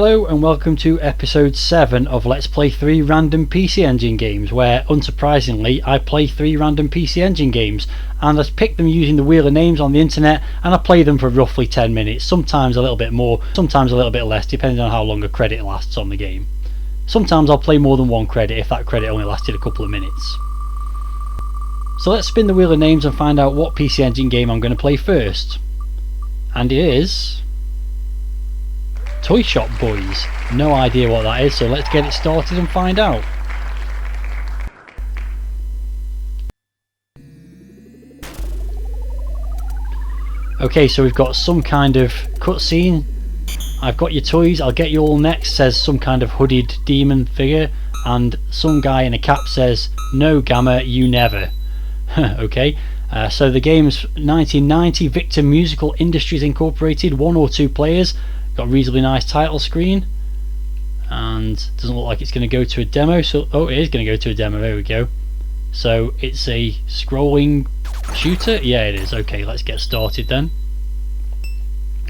Hello and welcome to episode 7 of Let's Play 3 random PC Engine games, where unsurprisingly I play 3 random PC Engine games and I pick them using the wheel of names on the internet and I play them for roughly 10 minutes, sometimes a little bit more, sometimes a little bit less, depending on how long a credit lasts on the game. Sometimes I'll play more than one credit if that credit only lasted a couple of minutes. So let's spin the wheel of names and find out what PC Engine game I'm going to play first. And it is Toy Shop Boys. No idea what that is, so let's get it started and find out. Okay, so we've got some kind of cutscene. I've got your toys, I'll get you all next, says some kind of hooded demon figure, and some guy in a cap says, "No Gamma, you never." Okay, so the game's 1990, Victor Musical Industries Incorporated, 1 or 2 players. Got a reasonably nice title screen, and doesn't look like it's going to go to a demo. So, oh, it is going to go to a demo. There we go. So it's a scrolling shooter. Yeah, it is. Okay, let's get started then.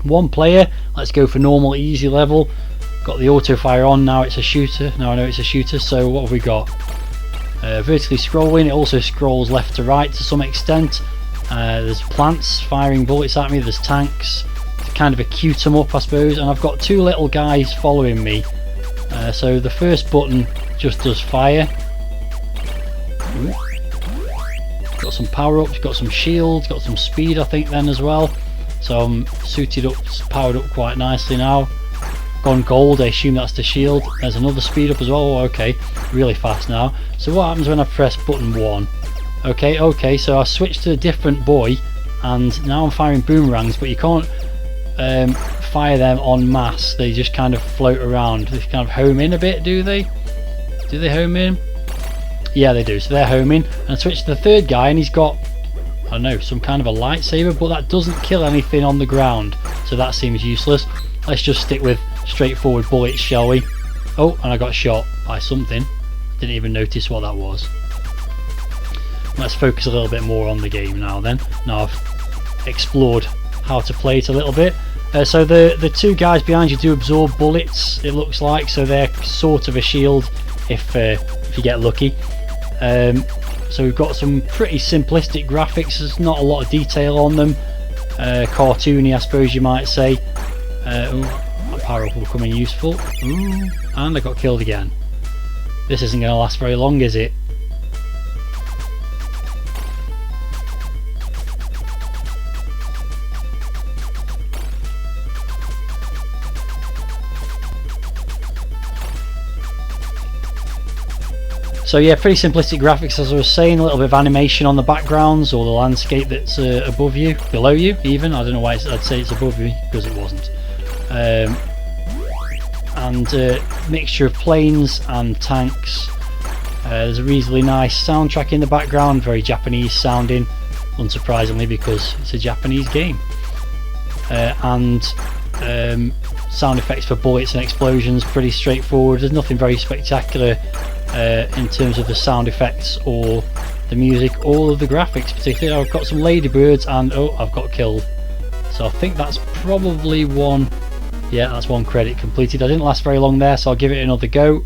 1 player. Let's go for normal, easy level. Got the auto fire on. Now it's a shooter. Now I know it's a shooter. So what have we got? Vertically scrolling. It also scrolls left to right to some extent. There's plants firing bullets at me. There's tanks. Kind of a cute 'em up, I suppose, and I've got 2 little guys following me. So the first button just does fire. Got some power-ups, got some shields, got some speed I think then as well. So I'm suited up, powered up quite nicely now. Gone gold, I assume that's the shield. There's another speed up as well. Oh, okay, really fast now. So what happens when I press button 1? Okay, so I switched to a different boy and now I'm firing boomerangs, but you can't fire them en masse. They just kind of float around. They kind of home in a bit, do they? Do they home in? Yeah, they do. So they're homing. And I switch to the third guy and he's got, I don't know, some kind of a lightsaber, but that doesn't kill anything on the ground, so that seems useless. Let's just stick with straightforward bullets, shall we? Oh, and I got shot by something. Didn't even notice what that was. Let's focus a little bit more on the game now then. Now I've explored how to play it a little bit. So the 2 guys behind you do absorb bullets, it looks like, so they're sort of a shield if you get lucky. So we've got some pretty simplistic graphics. There's not a lot of detail on them, cartoony I suppose you might say. That power up will come in useful. Ooh, and I got killed again. This isn't going to last very long, is it? So yeah, pretty simplistic graphics as I was saying, a little bit of animation on the backgrounds or the landscape that's above you, below you even. I don't know why I'd say it's above me, because it wasn't. And mixture of planes and tanks. There's a reasonably nice soundtrack in the background, very Japanese sounding, unsurprisingly because it's a Japanese game. And sound effects for bullets and explosions, pretty straightforward. There's nothing very spectacular in terms of the sound effects or the music or the graphics particularly. I've got some ladybirds and oh, I've got killed. So I think that's probably one. Yeah, that's 1 credit completed. I didn't last very long there, so I'll give it another go.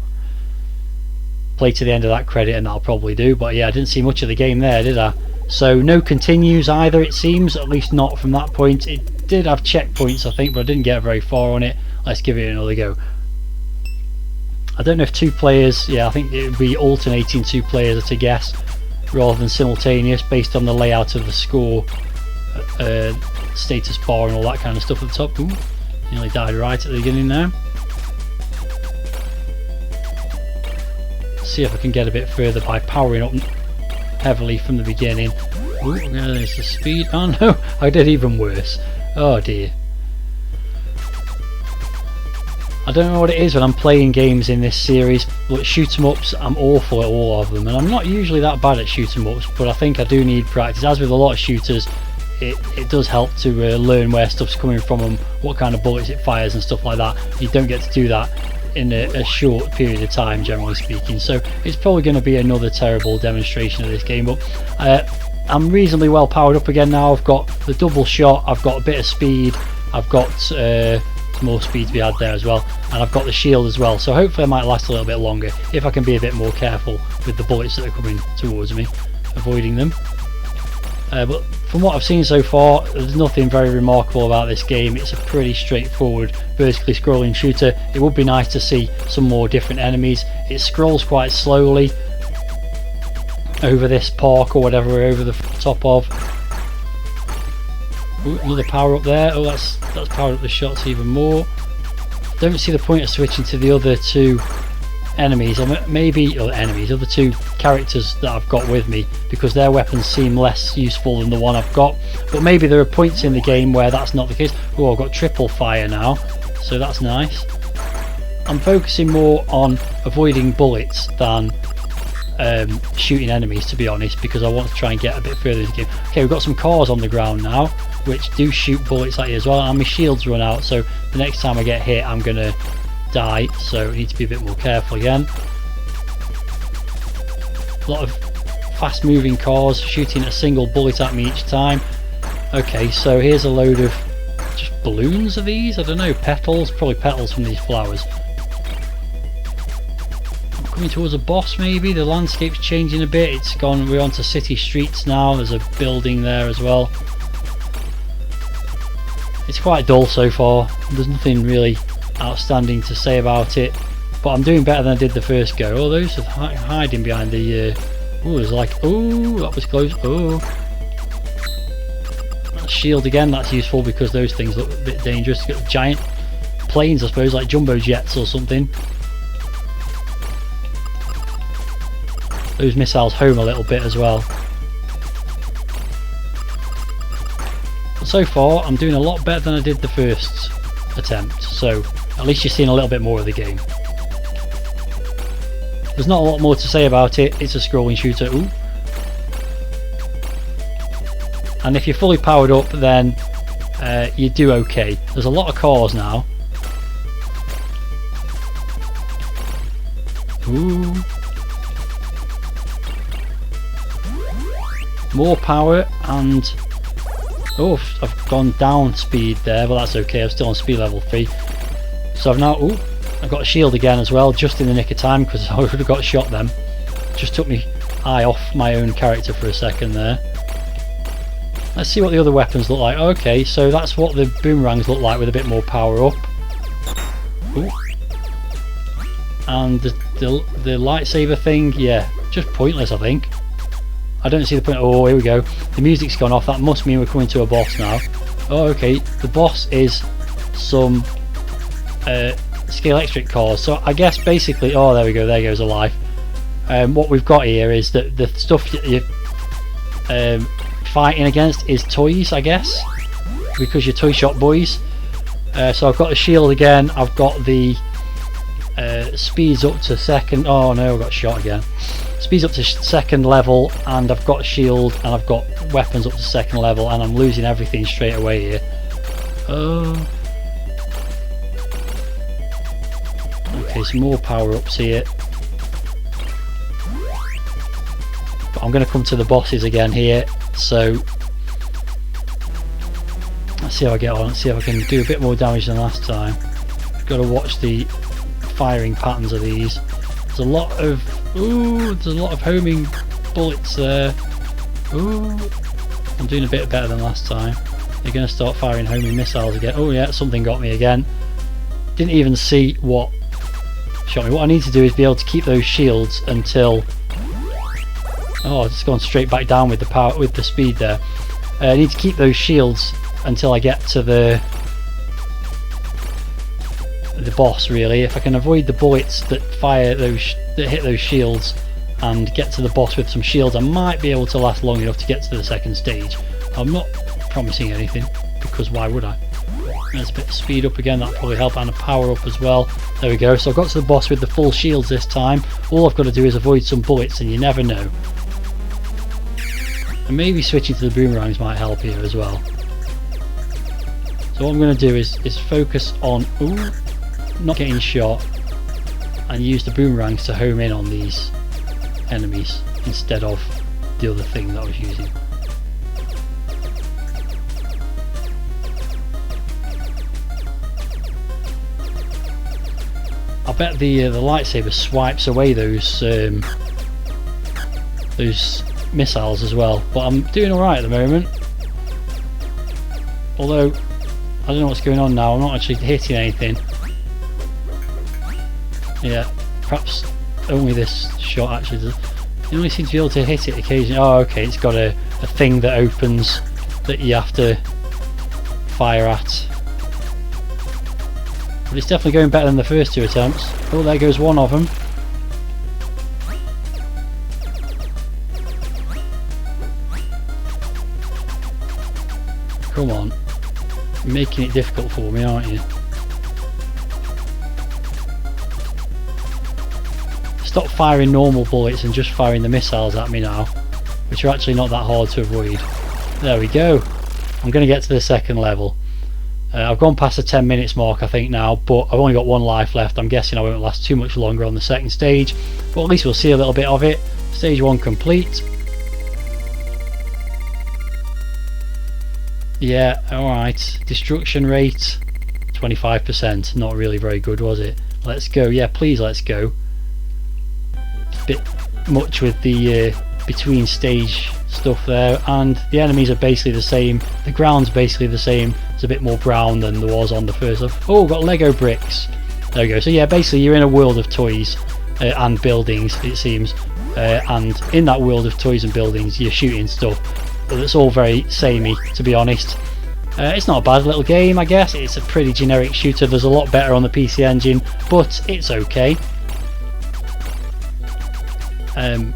Play to the end of that credit and that'll probably do. But yeah, I didn't see much of the game there, did I? So no continues either, it seems, at least not from that point. It did have checkpoints I think, but I didn't get very far on it. Let's give it another go. I don't know if 2 players, yeah, I think it would be alternating 2 players to guess rather than simultaneous based on the layout of the score, status bar and all that kind of stuff at the top. Ooh, nearly died right at the beginning now. See if I can get a bit further by powering up heavily from the beginning. Ooh, there's the speed. Oh no, I did even worse. Oh dear. I don't know what it is when I'm playing games in this series, but shoot 'em ups, I'm awful at all of them, and I'm not usually that bad at shoot 'em ups, but I think I do need practice. As with a lot of shooters, it does help to learn where stuff's coming from and what kind of bullets it fires and stuff like that. You don't get to do that in a short period of time, generally speaking, so it's probably going to be another terrible demonstration of this game, but I'm reasonably well powered up again now. I've got the double shot, I've got a bit of speed, I've got more speed to be had there as well, and I've got the shield as well, so hopefully I might last a little bit longer if I can be a bit more careful with the bullets that are coming towards me, avoiding them. But from what I've seen so far, there's nothing very remarkable about this game. It's a pretty straightforward vertically scrolling shooter. It would be nice to see some more different enemies. It scrolls quite slowly over this park or whatever we're over the top of. Ooh, another power up there. Oh, that's powered up the shots even more. Don't see the point of switching to the other two enemies, or maybe other two characters that I've got with me, because their weapons seem less useful than the one I've got. But maybe there are points in the game where that's not the case. Oh, I've got triple fire now, so that's nice. I'm focusing more on avoiding bullets than shooting enemies, to be honest, because I want to try and get a bit further in the game. Okay, we've got some cars on the ground now which do shoot bullets at you as well, and my shields run out, so the next time I get hit I'm gonna die, so I need to be a bit more careful again. A lot of fast moving cars shooting a single bullet at me each time. Okay, so here's a load of just balloons of these, I don't know, petals, probably petals from these flowers. I'm coming towards a boss maybe. The landscape's changing a bit, it's gone, we're onto city streets now, there's a building there as well. It's quite dull so far, there's nothing really outstanding to say about it, but I'm doing better than I did the first go. Oh, those are hiding behind the oh, there's like, oh, that was close. Oh, shield again, that's useful because those things look a bit dangerous. Got giant planes, I suppose, like jumbo jets or something. Those missiles home a little bit as well. But so far I'm doing a lot better than I did the first attempt, so at least you're seeing a little bit more of the game. There's not a lot more to say about it, it's a scrolling shooter. Ooh. And if you're fully powered up, then you do okay. There's a lot of cars now. Ooh. More power, and oh, I've gone down speed there, but that's okay, I'm still on speed level 3. So I've now, ooh, I've got a shield again as well, just in the nick of time, because I would have got shot then. Just took me eye off my own character for a second there. Let's see what the other weapons look like. Okay, so that's what the boomerangs look like with a bit more power up. Ooh. And the lightsaber thing, yeah, just pointless I think. I don't see the point. Oh, here we go. The music's gone off. That must mean we're coming to a boss now. Oh, okay. The boss is some scale electric cars. So I guess basically, oh, there we go. There goes a life. What we've got here is that the stuff you're fighting against is toys, I guess, because you're toy shop boys. So I've got the shield again. I've got the speeds up to second. Oh no, I got shot again. Speeds up to second level, and I've got a shield, and I've got weapons up to second level, and I'm losing everything straight away here. Oh. Okay, some more power ups here. But I'm going to come to the bosses again here, so let's see how I get on. Let's see if I can do a bit more damage than last time. Got to watch the firing patterns of these. There's a lot of there's a lot of homing bullets there. Ooh, I'm doing a bit better than last time. They're going to start firing homing missiles again. Oh yeah, something got me again. Didn't even see what shot me. What I need to do is be able to keep those shields until. Oh, it's gone straight back down with the power, with the speed there. I need to keep those shields until I get to the boss. Really, if I can avoid the bullets that fire those, that hit those shields, and get to the boss with some shields, I might be able to last long enough to get to the second stage. I'm not promising anything, because why would I? There's a bit of speed up again, that'll probably help, and a power up as well. There we go. So I've got to the boss with the full shields this time. All I've got to do is avoid some bullets, and you never know. And maybe switching to the boomerangs might help here as well. So what I'm going to do is focus on not getting shot, and use the boomerangs to home in on these enemies instead of the other thing that I was using. I bet the lightsaber swipes away those missiles as well. But I'm doing all right at the moment. Although I don't know what's going on now. I'm not actually hitting anything. Yeah, perhaps only this shot actually does. You only seem to be able to hit it occasionally. Oh, okay, it's got a thing that opens that you have to fire at. But it's definitely going better than the first two attempts. Oh, there goes one of them. Come on. You're making it difficult for me, aren't you? Stop firing normal bullets and just firing the missiles at me now, which are actually not that hard to avoid. There we go. I'm going to get to the second level. I've gone past the 10 minutes mark I think now, but I've only got one life left. I'm guessing I won't last too much longer on the second stage, but at least we'll see a little bit of it. Stage 1 complete. Yeah, alright. Destruction rate 25%. Not really very good, was it? Let's go. Yeah, please let's go. It's a bit much with the between stage stuff there, and the enemies are basically the same. The ground's basically the same. It's a bit more brown than there was on the first one. Oh, got Lego bricks. There we go. So yeah, basically you're in a world of toys and buildings, it seems, and in that world of toys and buildings you're shooting stuff, but it's all very samey, to be honest. It's not a bad little game, I guess. It's a pretty generic shooter. There's a lot better on the PC Engine, but it's okay. I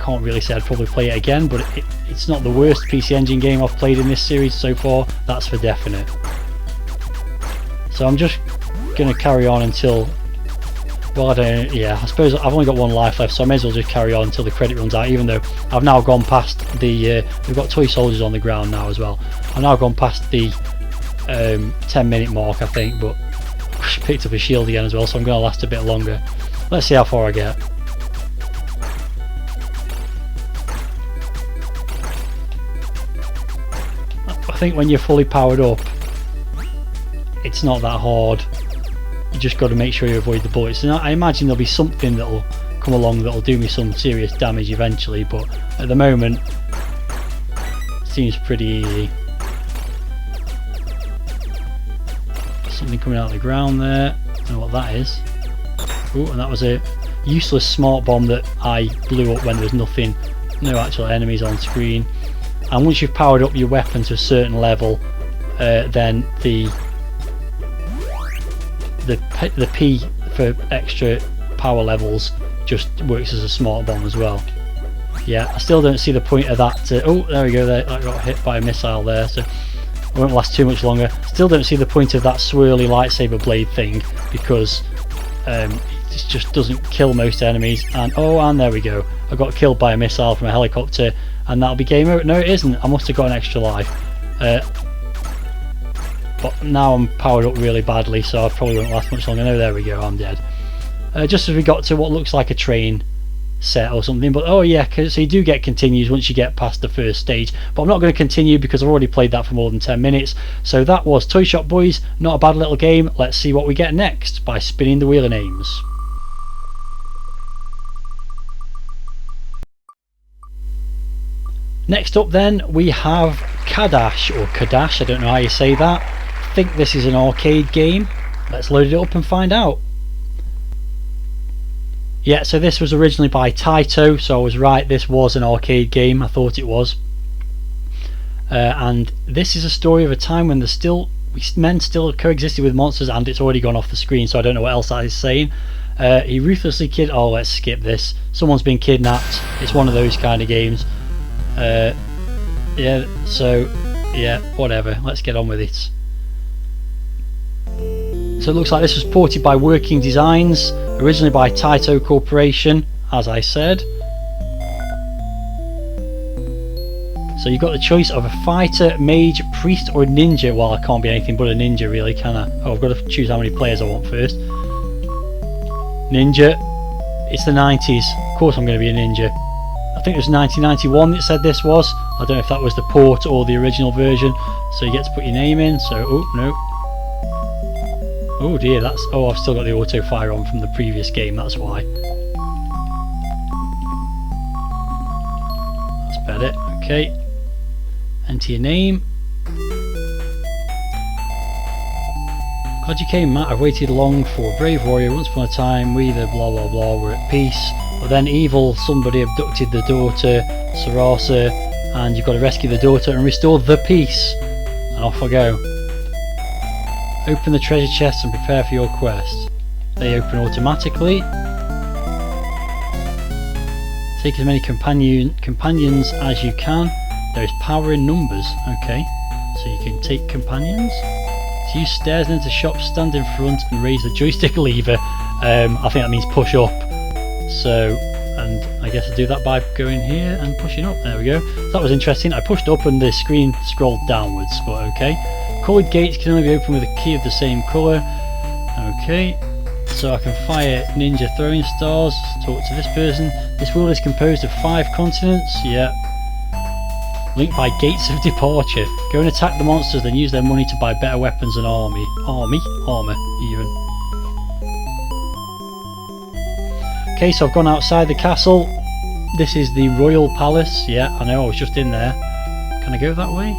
can't really say I'd probably play it again, but it's not the worst PC Engine game I've played in this series so far, that's for definite. So I'm just going to carry on until, well, I suppose I've only got one life left, so I may as well just carry on until the credit runs out, even though I've now gone past the, we've got toy soldiers on the ground now as well. I've now gone past the 10-minute mark I think, but I picked up a shield again as well, so I'm going to last a bit longer. Let's see how far I get. I think when you're fully powered up, it's not that hard. You just got to make sure you avoid the bullets. And I imagine there'll be something that'll come along that'll do me some serious damage eventually, but at the moment it seems pretty easy. Something coming out of the ground there. I don't know what that is. Oh, and that was a useless smart bomb that I blew up when there was nothing, no actual enemies on screen. And once you've powered up your weapon to a certain level, then the P for extra power levels just works as a smart bomb as well. Yeah, I still don't see the point of that. Oh, there we go. That got hit by a missile there, so it won't last too much longer. Still don't see the point of that swirly lightsaber blade thing, because it just doesn't kill most enemies. And oh, and there we go. I got killed by a missile from a helicopter, and that'll be game over. No, it isn't. I must have got an extra life. But now I'm powered up really badly, so I probably won't last much longer. No, there we go. I'm dead. Just as we got to what looks like a train set or something, but oh yeah, so you do get continues once you get past the first stage, but I'm not going to continue because I've already played that for more than 10 minutes. So that was Toy Shop Boys. Not a bad little game. Let's see what we get next by spinning the wheel of names. Next up then we have Cadash, or Cadash, I don't know how you say that. I think this is an arcade game. Let's load it up and find out. Yeah, so this was originally by Taito, so I was right, this was an arcade game, I thought it was. And this is a story of a time when men still coexisted with monsters, and it's already gone off the screen, so I don't know what else that is saying. He ruthlessly oh, let's skip this. Someone's been kidnapped. It's one of those kind of games. Yeah, so yeah, whatever, let's get on with it. So it looks like this was ported by Working Designs, originally by Taito Corporation, as I said. So you've got the choice of a fighter, mage, priest or ninja. Well, I can't be anything but a ninja really, can I? Oh, I've got to choose how many players I want first. Ninja. It's the 90s, of course I'm going to be a ninja. I think it was 1991 that said this was. I don't know if that was the port or the original version. So you get to put your name in. So, oh no. Oh dear, that's... Oh, I've still got the auto fire on from the previous game, that's why. That's better, okay. Enter your name. Glad you came, Matt. I've waited long for a brave warrior. Once upon a time, we the blah blah blah were at peace. But then evil somebody abducted the daughter, Sarasa, and you've got to rescue the daughter and restore the peace. And off I go. Open the treasure chest and prepare for your quest. They open automatically. Take as many companions as you can. There is power in numbers. Okay, so you can take companions. To use stairs into shops, stand in front and raise the joystick lever. I think that means push up. So, and I guess I do that by going here and pushing up. There we go. That was interesting. I pushed up and the screen scrolled downwards, but okay. Coloured gates can only be opened with a key of the same colour. Okay. So I can fire ninja throwing stars. Talk to this person. This world is composed of 5 continents. Yeah. Linked by gates of departure. Go and attack the monsters, then use their money to buy better weapons and armour even. Okay, so I've gone outside the castle. This is the royal palace. Yeah, I know, I was just in there. Can I go that way?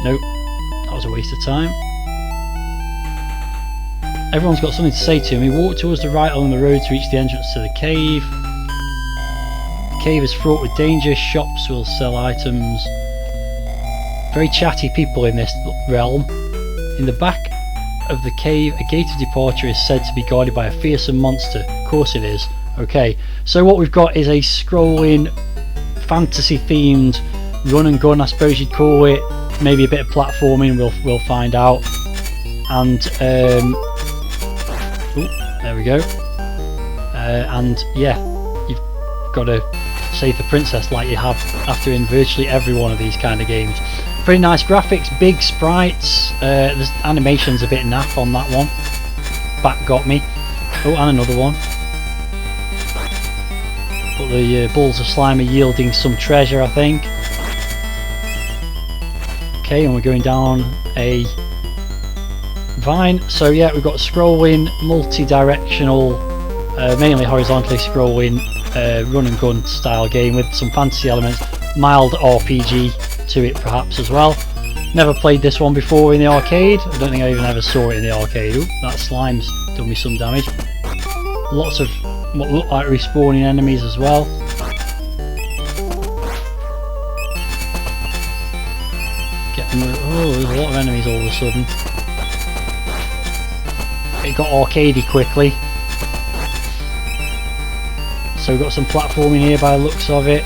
Nope, that was a waste of time. Everyone's got something to say to me. Walk towards the right along the road to reach the entrance to the cave. The cave is fraught with danger. Shops will sell items. Very chatty people in this realm. In the back of the cave, a gate of departure is said to be guarded by a fearsome monster. Of course it is. Okay, so what we've got is a scrolling, fantasy themed run and gun, I suppose you'd call it. Maybe a bit of platforming, we'll find out. And there we go. And yeah, you've got to save the princess like you have after in virtually every one of these kind of games. Pretty nice graphics, big sprites. There's animation's a bit naff on that one. Back got me. Oh, and another one. But the balls of slime are yielding some treasure, I think. Okay, and we're going down a vine. So yeah, we've got scrolling, multi-directional, mainly horizontally scrolling run and gun style game with some fantasy elements, mild RPG to it perhaps as well. Never played this one before in the arcade. I don't think I even ever saw it in the arcade. Ooh, that slime's done me some damage. Lots of what look like respawning enemies as well. Oh, there's a lot of enemies all of a sudden. It got arcadey quickly. So we've got some platforming here by the looks of it.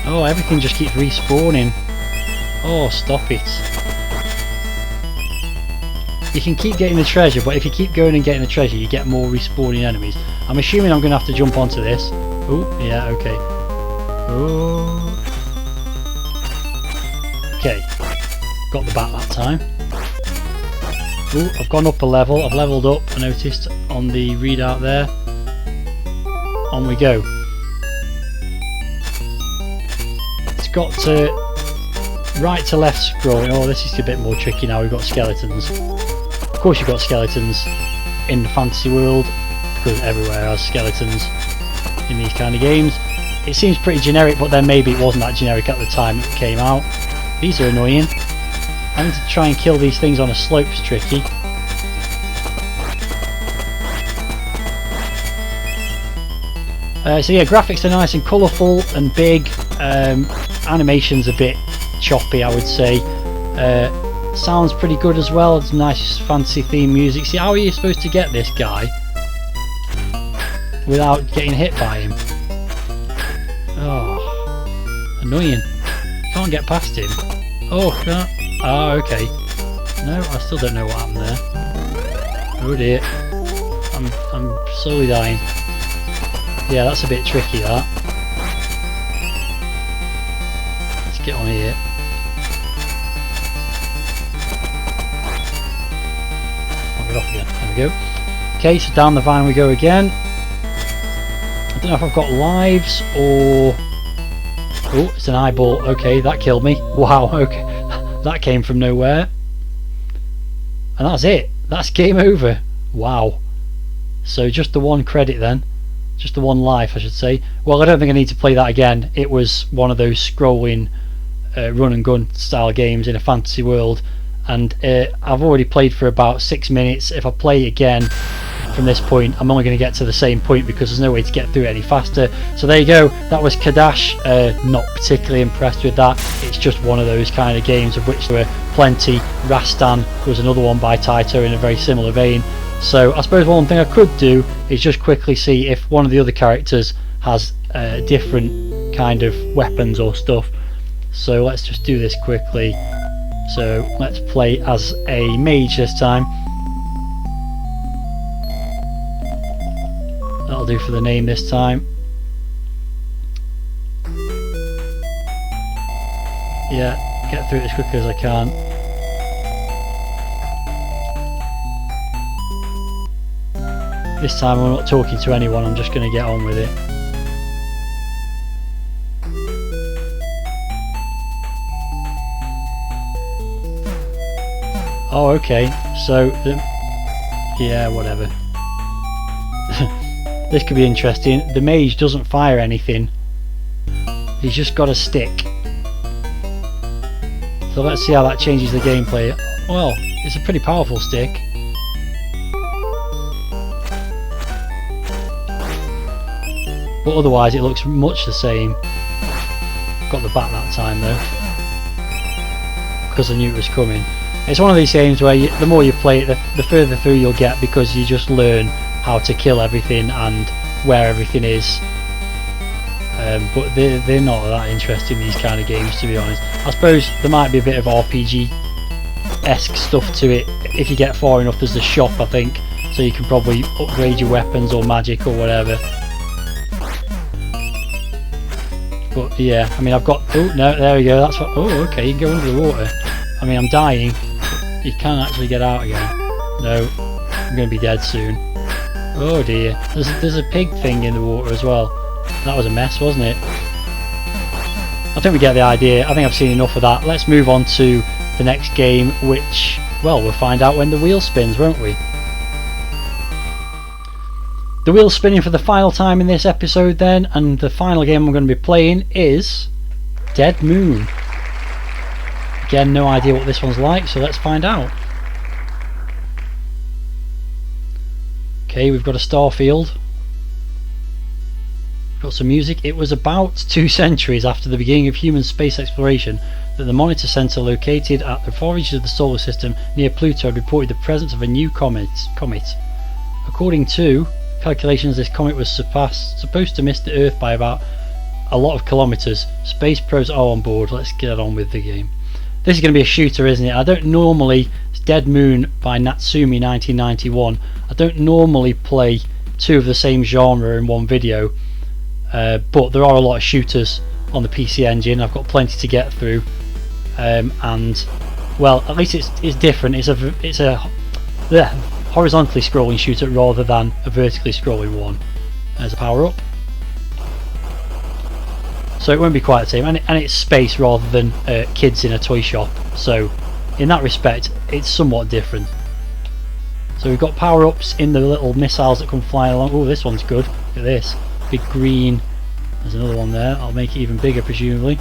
Oh, everything just keeps respawning. Oh, stop it. You can keep getting the treasure, but if you keep going and getting the treasure, you get more respawning enemies. I'm assuming I'm going to have to jump onto this. Oh, yeah, okay. Oh. Okay. Got the bat that time. Oh, I've gone up a level. I've leveled up, I noticed on the readout there. On we go. It's got to right to left scrolling. Oh, this is a bit more tricky now. We've got skeletons. Of course you've got skeletons in the fantasy world, because everywhere has skeletons in these kind of games. It seems pretty generic, but then maybe it wasn't that generic at the time it came out. These are annoying. Having to try and kill these things on a slope is tricky. So yeah, graphics are nice and colourful and big. Animation's a bit choppy, I would say. Sounds pretty good as well. It's nice fantasy theme music. See, how are you supposed to get this guy without getting hit by him? Oh, annoying. Can't get past him. Oh, can't. Oh, okay. No, I still don't know what happened there. Oh dear. I'm slowly dying. Yeah, that's a bit tricky, that. Let's get on here. I'll get off again. There we go. Okay, so down the vine we go again. I don't know if I've got lives or... Oh, it's an eyeball. Okay, that killed me. Wow, okay. That came from nowhere. And that's it. That's game over. Wow. So just the one credit then. Just the one life, I should say. Well, I don't think I need to play that again. It was one of those scrolling run and gun style games in a fantasy world, and I've already played for about 6 minutes. If I play again from this point, I'm only going to get to the same point because there's no way to get through it any faster. So there you go. That was Cadash. Not particularly impressed with that. It's just one of those kind of games of which there were plenty. Rastan was another one by Taito in a very similar vein. So I suppose one thing I could do is just quickly see if one of the other characters has different kind of weapons or stuff. So let's just do this quickly. So let's play as a mage this time. That'll do for the name this time. Yeah, get through it as quickly as I can. This time I'm not talking to anyone, I'm just going to get on with it. Oh, okay, so, yeah, whatever. This could be interesting. The mage doesn't fire anything. He's just got a stick. So let's see how that changes the gameplay. Well, it's a pretty powerful stick. But otherwise it looks much the same. Got the bat that time though, because I knew it was coming. It's one of these games where the more you play it, the further through you'll get, because you just learn how to kill everything and where everything is. But they're not that interesting, these kind of games, to be honest. I suppose there might be a bit of RPG-esque stuff to it. If you get far enough, there's the shop, I think, so you can probably upgrade your weapons or magic or whatever. But yeah, I mean, I've got, oh no, there we go, that's what, oh okay, you can go under the water. I mean, I'm dying, you can actually get out again. No, I'm going to be dead soon. Oh dear, there's a pig thing in the water as well. That was a mess, wasn't it? I think we get the idea. I think I've seen enough of that. Let's move on to the next game, which, well, we'll find out when the wheel spins, won't we? The wheel's spinning for the final time in this episode then, and the final game I'm going to be playing is Dead Moon. Again, no idea what this one's like, so let's find out. Okay, we've got a star field. We've got some music. It was about 2 centuries after the beginning of human space exploration that the Monitor Center located at the far reaches of the solar system near Pluto reported the presence of a new comet. According to calculations, this comet was supposed to miss the Earth by about a lot of kilometers. Space pros are on board. Let's get on with the game. This is going to be a shooter, isn't it? I don't normally, it's Dead Moon by Natsumi 1991. I don't normally play 2 of the same genre in one video, but there are a lot of shooters on the PC Engine. I've got plenty to get through, and well, at least it's different. It's a horizontally scrolling shooter rather than a vertically scrolling one. There's a power up, so it won't be quite the same, and it's space rather than kids in a toy shop, so in that respect it's somewhat different. So we've got power ups in the little missiles that come flying along. Oh, this one's good. Look at this big green. There's another one there. I'll make it even bigger presumably.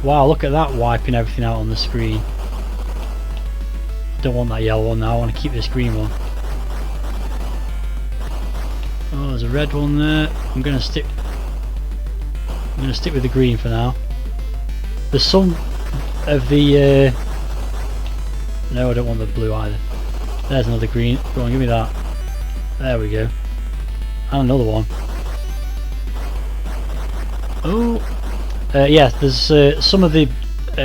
Wow, look at that, wiping everything out on the screen. Don't want that yellow one now, I want to keep this green one. Oh, there's a red one there. I'm gonna stick with the green for now. There's some of the no, I don't want the blue either. There's another green. Go on, give me that. There we go. And another one. Oh, yes, there's some of the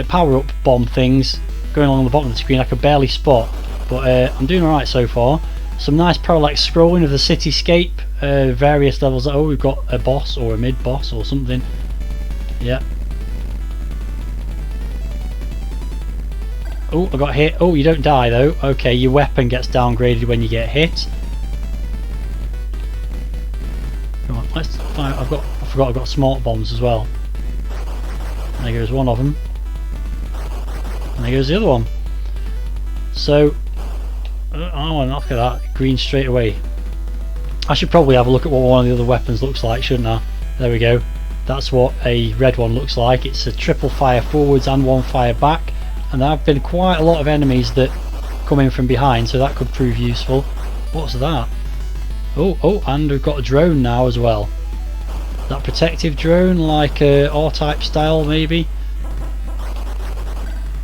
power-up bomb things going along the bottom of the screen I could barely spot, but I'm doing alright so far. Some nice parallax scrolling of the cityscape, various levels. Oh, we've got a boss or a mid-boss or something. Yeah. Oh, I got hit. Oh, you don't die though. Okay, your weapon gets downgraded when you get hit. Come on, let's fire. I forgot I've got smart bombs as well. There goes one of them. And there goes the other one. So, Oh, look at that. Green straight away. I should probably have a look at what one of the other weapons looks like, shouldn't I? There we go. That's what a red one looks like. It's a triple fire forwards and one fire back. And there have been quite a lot of enemies that come in from behind, so that could prove useful. What's that? Oh, and we've got a drone now as well. That protective drone, like a R-type style maybe.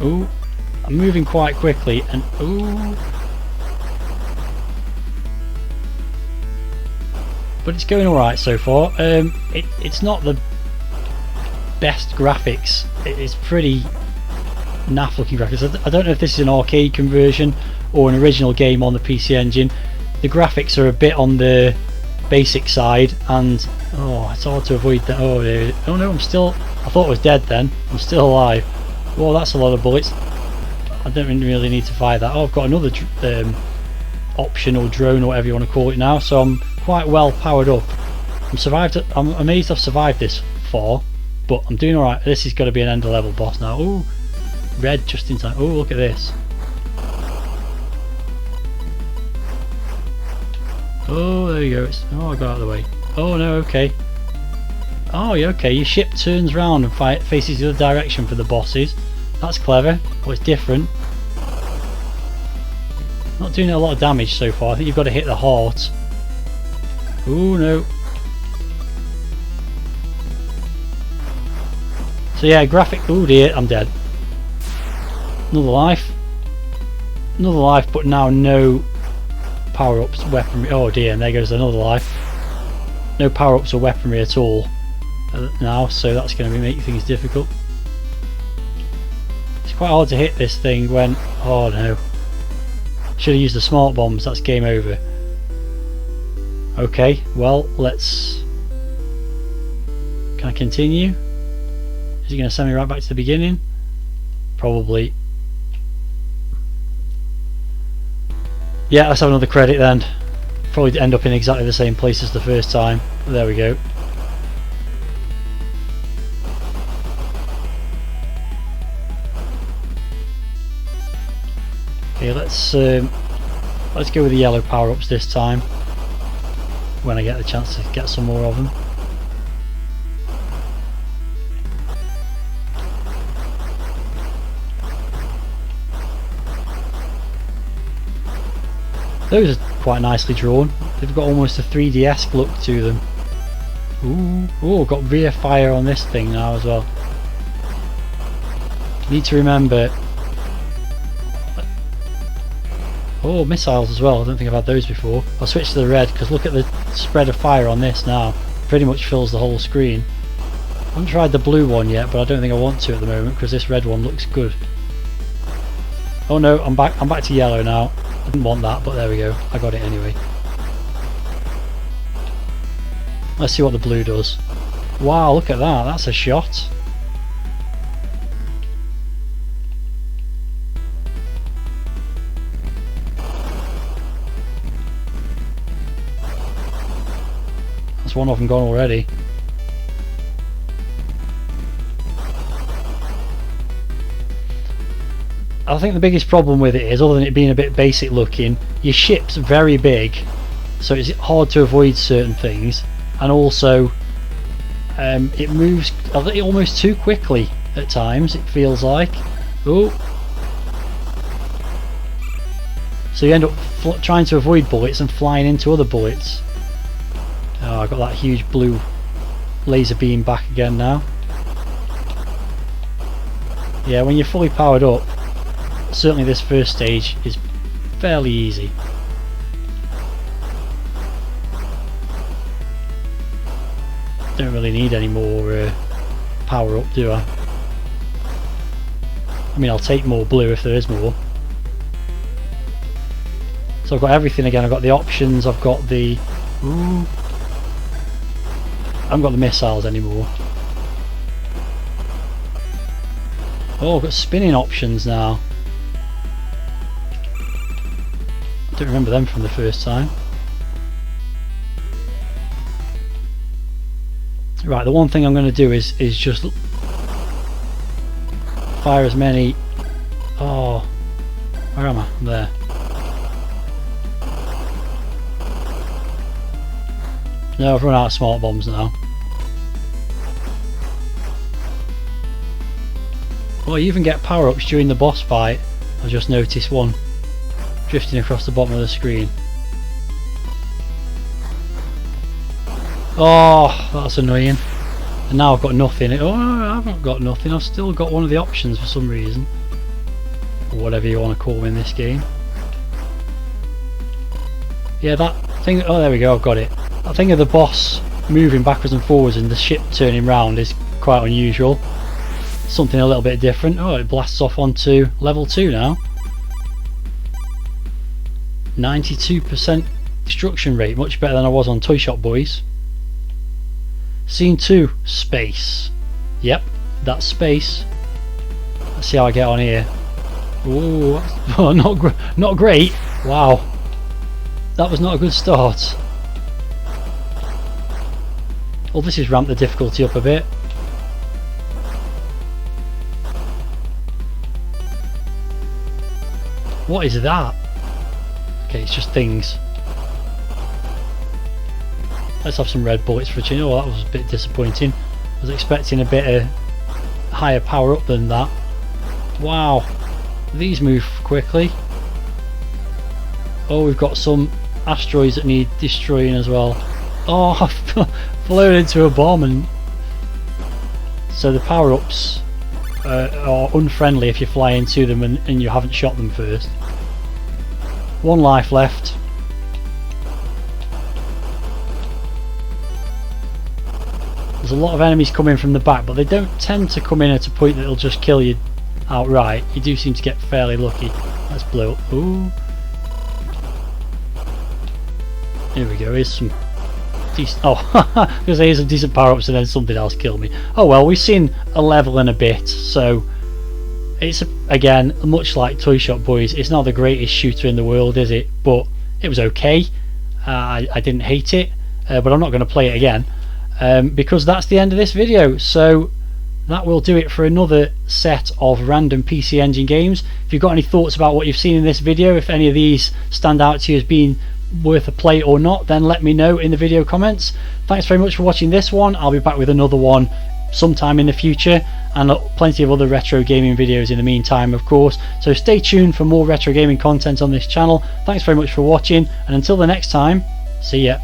Oh, I'm moving quite quickly, and oh, but it's going alright so far. It's not the best graphics. It's pretty naff looking graphics. I don't know if this is an arcade conversion or an original game on the PC Engine. The graphics are a bit on the basic side, and oh, it's hard to avoid that. Oh no, I thought I was dead then. I'm still alive. Well, that's a lot of bullets. I don't really need to fire that. Oh, I've got another option or drone or whatever you want to call it now, so I'm quite well powered up. I'm amazed I've survived this far, but I'm doing alright. This is going to be an end of level boss now. Oh, red just in time. Oh, look at this. Oh, there you go. I got out of the way. Oh no, okay. Oh, yeah, okay. Your ship turns round and faces the other direction for the bosses. That's clever. Well, it's different. Not doing a lot of damage so far. I think you've got to hit the heart. Oh no. So yeah, graphic. Oh dear, I'm dead. Another life. Another life, but now no power-ups, weaponry. Oh dear, and there goes another life. No power-ups or weaponry at all now, so that's going to make things difficult. It's quite hard to hit this thing when... Oh no. Should have used the smart bombs, that's game over. Okay, well, let's... Can I continue? Is he going to send me right back to the beginning? Probably. Yeah, let's have another credit then. Probably end up in exactly the same place as the first time. There we go. Okay, let's go with the yellow power-ups this time. When I get the chance to get some more of them. Those are quite nicely drawn. They've got almost a 3D-esque look to them. Ooh, got rear fire on this thing now as well. Need to remember. Oh, missiles as well. I don't think I've had those before. I'll switch to the red because look at the spread of fire on this now. Pretty much fills the whole screen. I haven't tried the blue one yet, but I don't think I want to at the moment because this red one looks good. Oh no, I'm back to yellow now. I didn't want that, but there we go. I got it anyway. Let's see what the blue does. Wow, look at that. That's a shot. That's one of them gone already. I think the biggest problem with it is, other than it being a bit basic looking, your ship's very big, so it's hard to avoid certain things, and also it moves almost too quickly at times, it feels like. Oh, so you end up trying to avoid bullets and flying into other bullets. Oh, I got that huge blue laser beam back again now. Yeah, when you're fully powered up, certainly this first stage is fairly easy. Don't really need any more power up, do I? I mean, I'll take more blue if there is more. So I've got everything again. I've got the options, I've got the... Ooh, I haven't got the missiles anymore. Oh, I've got spinning options now. I don't remember them from the first time. Right, the one thing I'm going to do is just fire as many... Oh, where am I? I'm there. No, I've run out of smart bombs now. Well, you even get power-ups during the boss fight. I just noticed one drifting across the bottom of the screen. Oh, that's annoying. And now I've got nothing. Oh, I haven't got nothing. I've still got one of the options for some reason. Or whatever you want to call them in this game. Yeah, that thing. Oh, there we go. I've got it. That thing of the boss moving backwards and forwards and the ship turning round is quite unusual. Something a little bit different. Oh, it blasts off onto level 2 now. 92% destruction rate, much better than I was on Toy Shop Boys. Scene 2, space. Yep, that's space. Let's see how I get on here. Ooh, not great. Wow, that was not a good start. Well, this has ramped the difficulty up a bit. What is that? Okay, it's just things. Let's have some red bullets for a change. Oh, that was a bit disappointing. I was expecting a bit of higher power up than that. Wow, these move quickly. Oh, we've got some asteroids that need destroying as well. Oh, I've flown into a bomb, and so the power-ups are unfriendly if you fly into them and you haven't shot them first. One life left. There's a lot of enemies coming from the back, but they don't tend to come in at a point that'll just kill you outright. You do seem to get fairly lucky. Let's blow up. Ooh. Here we go. Here's some decent. Oh, because here's some decent power-ups, and then something else killed me. Oh well, we've seen a level and a bit, so it's again much like Toy Shop Boys. It's not the greatest shooter in the world, is it? But it was okay. I didn't hate it, but I'm not going to play it again. Because that's the end of this video, so that will do it for another set of random PC Engine games. If you've got any thoughts about what you've seen in this video, if any of these stand out to you as being worth a play or not, then let me know in the video comments. Thanks very much for watching this one. I'll be back with another one sometime in the future, and plenty of other retro gaming videos in the meantime, of course, so stay tuned for more retro gaming content on this channel. Thanks very much for watching, and until the next time, see ya.